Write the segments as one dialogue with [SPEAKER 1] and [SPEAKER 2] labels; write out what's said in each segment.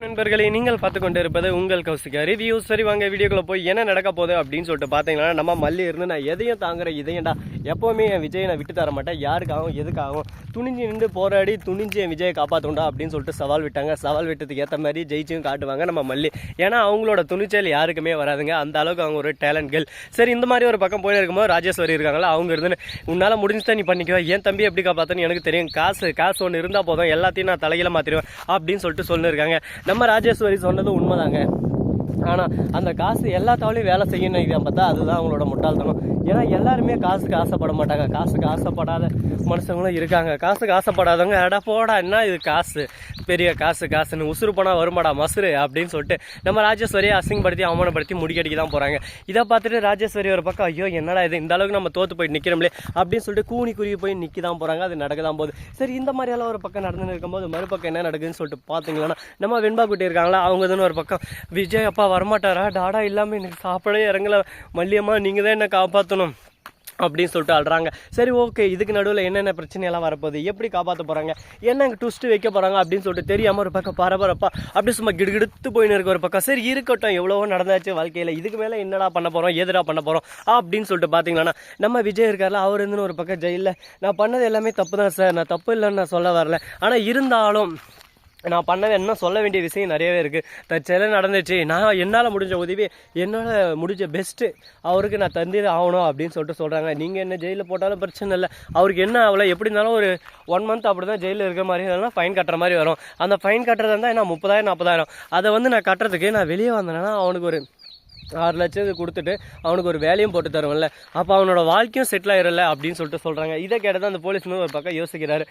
[SPEAKER 1] நண்பர்களே, நீங்கள் பார்த்து கொண்டு இருப்பது உங்கள் கௌசிகா ரிவ்யூ. சரி வாங்க வீடியோக்குள்ள போய் என்ன நடக்க போகுது அப்படின்னு சொல்லிட்டு பார்த்தீங்கன்னா, நம்ம மல்லி இருந்து நான் எதையும் தாங்குற இதையண்டா எப்போவுமே என் விஜயை நான் விட்டு தர மாட்டேன், யாருக்காகவும் எதுக்காகவும் துணிஞ்சு நின்று போராடி துணிஞ்சு என் விஜயை காப்பாற்றுண்டா அப்படின்னு சொல்லிட்டு சவால் விட்டாங்க. சவால் விட்டதுக்கு ஏற்ற மாதிரி ஜெயிச்சும் காட்டுவாங்க நம்ம மல்லி. ஏன்னா அவங்களோட துணிச்சல் யாருக்குமே வராதுங்க, அந்த அளவுக்கு அவங்க ஒரு டேலண்ட் கேர்ள். சரி, இந்த மாதிரி ஒரு பக்கம் போய் இருக்கும்போது ராஜேஸ்வரி இருக்காங்களா, அவங்க இருந்து உன்னால் முடிஞ்சுதான் நீ பண்ணிக்குவா, என் தம்பி எப்படி காப்பாற்றுன்னு எனக்கு தெரியும், காசு ஒன்று இருந்தால் போதும், எல்லாத்தையும் நான் தலையில மாற்றிடுவேன் அப்படின்னு சொல்லிட்டு சொல்லியிருக்காங்க. நம்ம ராஜேஸ்வரி சொன்னது உண்மைதாங்க. ஆனால் அந்த காசு எல்லாத்தாலையும் வேலை செய்யணும் இதை பார்த்தா அதுதான் அவங்களோட முட்டாள்தனம். ஏன்னா எல்லாருமே காசுக்கு ஆசைப்பட மாட்டாங்க, காசுக்கு ஆசைப்படாத மனுஷங்களும் இருக்காங்க. காசுக்கு ஆசைப்படாதவங்க அடா போடா என்ன இது காசு பெரிய காசுன்னு உசுறு போனால் வருமாடா மசுறு அப்படின்னு சொல்லிட்டு நம்ம ராஜேஸ்வரியை அசிங்கப்படுத்தி அவமானப்படுத்தி முடிக்கடிக்க தான் போகிறாங்க. இதை பார்த்துட்டு ராஜேஸ்வரி ஒரு பக்கம் ஐயோ என்னடா இது இந்த அளவுக்கு நம்ம தோற்று போய் நிற்கிறோம்லே அப்படின்னு சொல்லிட்டு கூனி குருவி போய் நிற்க தான் போகிறாங்க. அது நடக்க தான் போகுது. சரி, இந்த மாதிரியெல்லாம் ஒரு பக்கம் நடந்துன்னு இருக்கும்போது மறுபக்கம் என்ன நடக்குதுன்னு சொல்லிட்டு பார்த்தீங்கன்னா, நம்ம வெண்பா குட்டி இருக்காங்களா, அவங்க தானே ஒரு பக்கம் விஜய் அப்பா வரமாட்டாரா, டாடா இல்லாமல் எனக்கு சாப்பிடவே இறங்கல, மல்லியம்மா நீங்கள் தான் என்ன காப்பாற்றணும் அப்படின்னு சொல்லிட்டு அழுறாங்க. சரி ஓகே, இதுக்கு நடுவில் என்னென்ன பிரச்சனையெல்லாம் வரப்போகுது, எப்படி காப்பாற்ற போகிறாங்க, என்ன ட்விஸ்ட்டு வைக்க போகிறாங்க அப்படின்னு சொல்லிட்டு தெரியாமல் ஒரு பக்கம் பரபரப்பா அப்படி சும்மா கிடுகிடுத்து போயின்னு இருக்க ஒரு பக்கம். சரி இருக்கட்டும், எவ்வளவோ நடந்தாச்சு வாழ்க்கையில், இதுக்கு மேலே என்னடா பண்ண போகிறோம், எதுடா பண்ண போகிறோம் அப்படின்னு சொல்லிட்டு பார்த்தீங்கன்னா, நம்ம விஜய் இருக்கார்ல, அவர் இருந்துன்னு ஒரு பக்கம் ஜெயிலில் நான் பண்ணது எல்லாமே தப்பு தான் சார், நான் தப்பு இல்லைன்னு நான் சொல்ல வரல, ஆனால் இருந்தாலும் நான் பண்ணது என்ன சொல்ல வேண்டிய விஷயம் நிறையவே இருக்குது. தற்செயலாக நடந்துச்சு, நான் என்னால் முடிஞ்ச உதவி என்னால் முடிஞ்ச பெஸ்ட்டு அவருக்கு நான் தந்தே ஆகணும் அப்படின்னு சொல்லிட்டு சொல்கிறாங்க. நீங்கள் என்ன ஜெயிலில் போட்டாலும் பிரச்சனை இல்லை, அவருக்கு என்ன ஆகலை, எப்படி இருந்தாலும் ஒரு 1 மந்த் அப்படி தான் ஜெயிலில் இருக்கிற மாதிரி இல்லைனா ஃபைன் கட்டுற மாதிரி வரும். அந்த ஃபைன் கட்டுறதா இருந்தால் என்ன 30,000 40,000 அதை நான் கட்டுறதுக்கு நான் வெளியே வந்தேன்னா அவனுக்கு ஒரு 6 லட்சம் கொடுத்துட்டு அவனுக்கு ஒரு வேலையும் போட்டு தருவோம்ல, அப்போ அவனோட வாழ்க்கையும் செட்டில் ஆயிடல அப்படின்னு சொல்லிட்டு சொல்கிறாங்க. இதை கேட்டதான் அந்த போலீஸ் ஒரு பக்கம் யோசிக்கிறாரு.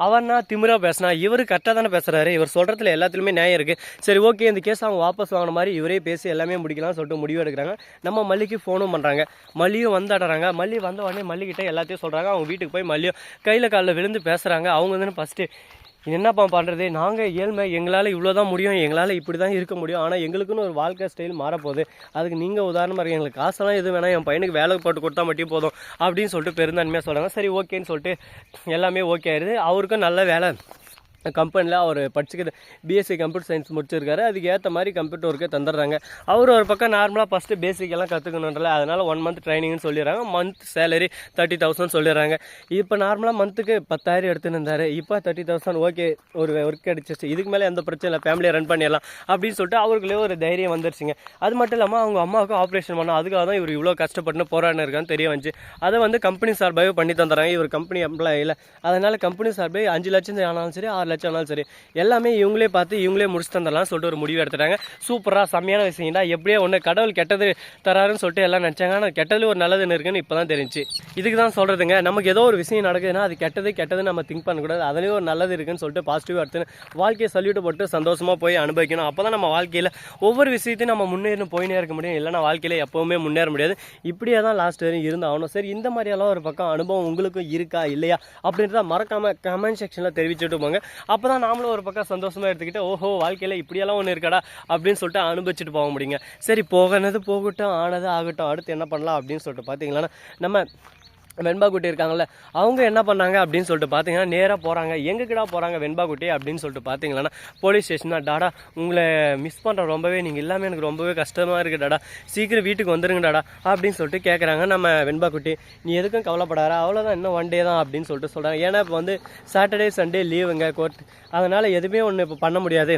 [SPEAKER 1] அவர்னா திமிரா பேசினா, இவர் கரெக்டாக தானே பேசுகிறாரு, இவர் சொல்கிறதுல எல்லாத்துலேயுமே நியாயம் இருக்குது. சரி ஓகே, இந்த கேஸ் அவங்க வாபஸ் வாங்கின மாதிரி இவரே பேசி எல்லாமே முடிக்கலாம்னு சொல்லிட்டு முடிவு எடுக்கிறாங்க. நம்ம மல்லிக்கு ஃபோனும் பண்ணுறாங்க, மல்லியும் வந்தாடுறாங்க. மல்லி வந்த உடனே மல்லிக்கிட்ட எல்லாத்தையும் சொல்கிறாங்க. அவங்க வீட்டுக்கு போய் மல்லியும் கையில் காலில் விழுந்து பேசுகிறாங்க. அவங்க வந்து ஃபஸ்ட்டு என்னப்பா பண்ணுறது, நாங்கள் ஏழ்மை, எங்களால் இவ்வளோ தான் முடியும், எங்களால் இப்படி தான் இருக்க முடியும், ஆனால் எங்களுக்குன்னு ஒரு வாழ்க்கை ஸ்டைல் மாறப்போகுது, அதுக்கு நீங்கள் உதாரணமாக இருக்கீங்க, எங்களுக்கு காசெல்லாம் எதுவும் வேணாம், என் பையனுக்கு வேலை போட்டு கொடுத்தா மட்டும் போதும் அப்படின்னு சொல்லிட்டு பெருந்தன்மையாக சொல்கிறாங்க. சரி ஓகேன்னு சொல்லிட்டு எல்லாமே ஓகே ஆயிடுது. அவருக்கும் நல்ல வேலை கம்பெனியில் அவர் படிச்சுக்கிது பிஎஸ்சி கம்ப்யூட்டர் சயின்ஸ் முடிச்சிருக்காரு, அதுக்கு ஏற்ற மாதிரி கம்ப்யூட்டர் ஒர்க்கே தந்துடுறாங்க. அவர் ஒரு பக்கம் நார்மலாக ஃபஸ்ட்டு பேசிக்கெல்லாம் கற்றுக்கணுன்றல, அதனால் 1 மந்த் ட்ரைனிங்னு சொல்லிடுறாங்க. மந்த் சேலரி 30,000 சொல்லிடுறாங்க. இப்போ நார்மலாக மந்த்துக்கு 10,000 எடுத்துன்னு இருந்தார், இப்போ 30,000 ஓகே, ஒரு ஒர்க் கிடச்சிச்சு, இதுக்கு மேலே எந்த பிரச்சனை இல்லை, ஃபேமிலியை ரன் பண்ணிடலாம் அப்படின்னு சொல்லிட்டு அவருக்குள்ளே ஒரு தைரியம் வந்துருச்சுங்க. அது மட்டும் இல்லாமல் அவங்க அம்மாவுக்கு ஆப்ரேஷன் பண்ணோம், அதுக்காக தான் இவர் இவ்வளோ கஷ்டப்பட்டு போராடினு இருக்கான்னு தெரிய வந்துச்சு. அதை கம்பெனி சார்பாகவே பண்ணி தந்துடுறாங்க. இவர் கம்பெனி எம்ப்ளாயில், அதனால் கம்பெனி சார்பாக 5 லட்சம் ஆனாலும் சரி 6 லட்சம் ஆனாலும் சரி எல்லாமே இவங்களே பார்த்து இவங்களே முடிச்சு தந்துடலாம் சொல்லிட்டு ஒரு முடிவு எடுத்துட்டாங்க. சூப்பராக செம்மையான விஷயம்டா, எப்படியே ஒன்று கடவுள் கெட்டது தராருன்னு சொல்லிட்டு எல்லாம் நினச்சாங்க, ஆனால் கெட்டது ஒரு நல்லதுன்னு இருக்குன்னு இப்போ தான் தெரிஞ்சு. இதுக்கு தான் சொல்கிறதுங்க, நமக்கு ஏதோ ஒரு விஷயம் நடக்குதுன்னா அது கெட்டது நம்ம திங்க் பண்ணக்கூடாது, அதுலேயும் ஒரு நல்லது இருக்குன்னு சொல்லிட்டு பாசிட்டிவாக எடுத்துன்னு வாழ்க்கையை சல்யூட் போட்டு சந்தோஷமாக போய் அனுபவிக்கணும். அப்போ தான் நம்ம வாழ்க்கையில் ஒவ்வொரு விஷயத்தையும் நம்ம முன்னேறி போயினே இருக்க முடியும், இல்லைனா வாழ்க்கையில் எப்போவுமே முன்னேற முடியாது. இப்படியே தான் லாஸ்ட் வரையும் இருந்தாகணும். சரி, இந்த மாதிரியெல்லாம் ஒரு பக்கம் அனுபவம் உங்களுக்கும் இருக்கா இல்லையா அப்படின்றத மறக்காமல் கமெண்ட் செக்ஷனில் தெரிவிச்சுட்டு போங்க. அப்போ தான் நாமளும் ஒரு பக்கம் சந்தோஷமாக எடுத்துக்கிட்டு ஓஹோ வாழ்க்கையில் இப்படியெல்லாம் ஒன்று இருக்கடா அப்படின்னு சொல்லிட்டு அனுபவிச்சுட்டு போக முடியுங்க. சரி, போகனது போகட்டும், ஆனது ஆகட்டும், அடுத்து என்ன பண்ணலாம் அப்படின்னு சொல்லிட்டு பார்த்தீங்கன்னா, நம்ம வெண்பா குட்டி இருக்காங்கல்ல, அவங்க என்ன பண்ணாங்க அப்படின்னு சொல்லிட்டு பார்த்தீங்கன்னா நேராக போகிறாங்க. எங்கக்கிட்டா போகிறாங்க வெண்பா குட்டி அப்படின்னு சொல்லிட்டு பார்த்தீங்கன்னா, போலீஸ் ஸ்டேஷன் தான். டாடா உங்களை மிஸ் பண்ணுறேன் ரொம்பவே, நீங்கள் இல்லாமல் எனக்கு ரொம்பவே கஷ்டமாக இருக்குது டாடா, சீக்கிரம் வீட்டுக்கு வந்துருங்க டாடா அப்படின்னு சொல்லிட்டு கேட்குறாங்க. நம்ம வெண்பா குட்டி நீ எதுக்கும் கவலைப்படாரா, அவ்வளோதான், இன்னும் 1 டே தான் அப்படின்னு சொல்லிட்டு சொல்கிறாங்க. ஏன்னா இப்போ வந்து சாட்டர்டே சண்டே லீவுங்க கோர்ட், அதனால் எதுவுமே ஒன்று இப்போ பண்ண முடியாது,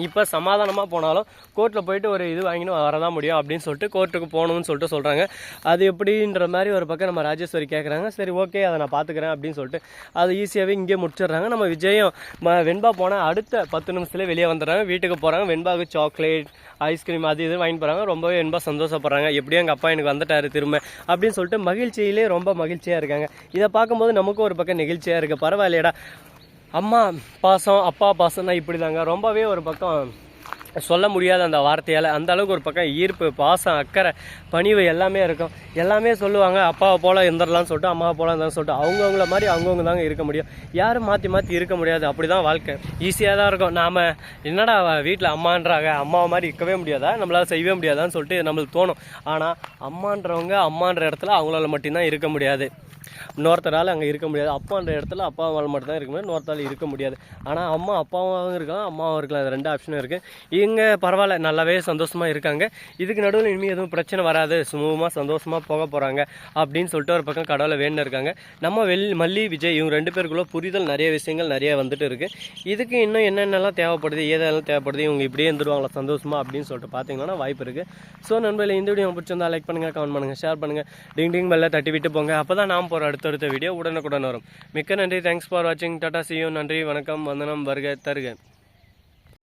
[SPEAKER 1] இப்போ சமாதானமாக போனாலும் கோர்ட்டில் போயிட்டு ஒரு இது வாங்கினு வரதான் முடியும் அப்படின்னு சொல்லிட்டு கோர்ட்டுக்கு போகணும்னு சொல்லிட்டு சொல்கிறாங்க. அது எப்படின்ற மாதிரி ஒரு பக்கம் நம்ம ராஜேஸ்வரி கேட்குறாங்க. சரி ஓகே, அதை நான் பார்த்துக்கிறேன் அப்படின்னு சொல்லிட்டு அது ஈஸியாகவே இங்கே முடிச்சிடுறாங்க. நம்ம விஜயம் வெண்பா போனால் அடுத்த 10 நிமிஷத்துலேயே வெளியே வந்துடுறாங்க, வீட்டுக்கு போகிறாங்க. வெண்பாவுக்கு சாக்லேட் ஐஸ்கிரீம் அது இது வாங்கி போகிறாங்க. ரொம்பவே வெண்பா சந்தோஷப்படுறாங்க, எப்படியும் எங்கள் அப்பா எனக்கு வந்துட்டார் திரும்ப அப்படின்னு சொல்லிட்டு மகிழ்ச்சியிலே ரொம்ப மகிழ்ச்சியாக இருக்காங்க. இதை பார்க்கும்போது நமக்கும் ஒரு பக்கம் நெகிழ்ச்சியாக இருக்குது. பரவாயில்லையடா, அம்மா பாசம் அப்பா பாசம்னா இப்படி தாங்க, ரொம்பவே ஒரு பக்கம் சொல்ல முடியாத அந்த வார்த்தையால் அந்த அளவுக்கு ஒரு பக்கம் ஈர்ப்பு பாசம் அக்கறை பணிவு எல்லாமே இருக்கும். எல்லாமே சொல்லுவாங்க அப்பாவை போல் இருந்துடலாம்னு சொல்லிட்டு அம்மாவை போல் இருந்தாலும் சொல்லிட்டு அவங்கவுங்கள மாதிரி அவங்கவுங்க தாங்க இருக்க முடியும், யாரும் மாற்றி இருக்க முடியாது. அப்படி தான் வாழ்க்கை, ஈஸியாக தான் இருக்கும். நாம் என்னடா வீட்டில் அம்மான்றாங்க, அம்மாவை மாதிரி இருக்கவே முடியாதா, நம்மளால் செய்யவே முடியாதான்னு சொல்லிட்டு நம்மளுக்கு தோணும். ஆனால் அம்மான்றவங்க அம்மான்ற இடத்துல அவங்களால மட்டும்தான் இருக்க முடியாது. இன்னொருத்தரால் அங்கே இருக்க முடியாது. அப்பான்ற இடத்துல அப்பாவால் மட்டும் தான் இருக்க முடியாது, இன்னொருத்தால் இருக்க முடியாது. ஆனால் அம்மா அப்பாவும் இருக்கலாம், அம்மாவும் இருக்கலாம். அது 2 ஆப்ஷனும் இருக்குது. இங்கே பரவாயில்ல, நல்லாவே சந்தோஷமாக இருக்காங்க. இதுக்கு நடுவில் இனிமேல் எதுவும் பிரச்சனை வராது, சுமூகமாக சந்தோஷமாக போக போகிறாங்க அப்படின்னு சொல்லிட்டு ஒரு பக்கம் கடவுளை வேண்டி இருக்காங்க. நம்ம மல்லி விஜய் இவங்க 2 பேருக்குள்ள புரிதல் நிறைய விஷயங்கள் நிறைய வந்துட்டு இருக்குது. இதுக்கு இன்னும் என்னென்னலாம் தேவைப்படுது, ஏதெல்லாம் தேவைப்படுது, இவங்க இப்படியே இருந்துருவாங்களா சந்தோஷமா அப்படின்னு சொல்லிட்டு பார்த்தீங்கன்னா வாய்ப்பு இருக்குது. ஸோ நண்பர்களே, இந்த வீடியோ பிடிச்சிருந்தா லைக் பண்ணுங்கள், கமெண்ட் பண்ணுங்கள், ஷேர் பண்ணுங்கள், டிங் பெல்ல தட்டி விட்டு போங்க. அப்போ தான் நாம் போகிற அடுத்தடுத்த வீடியோ உடனுக்குடன் வரும். மிக்க நன்றி. தேங்க்ஸ் ஃபார் வாட்சிங். Tata, see you. நன்றி, வணக்கம், வந்தனம், வருக, தருக.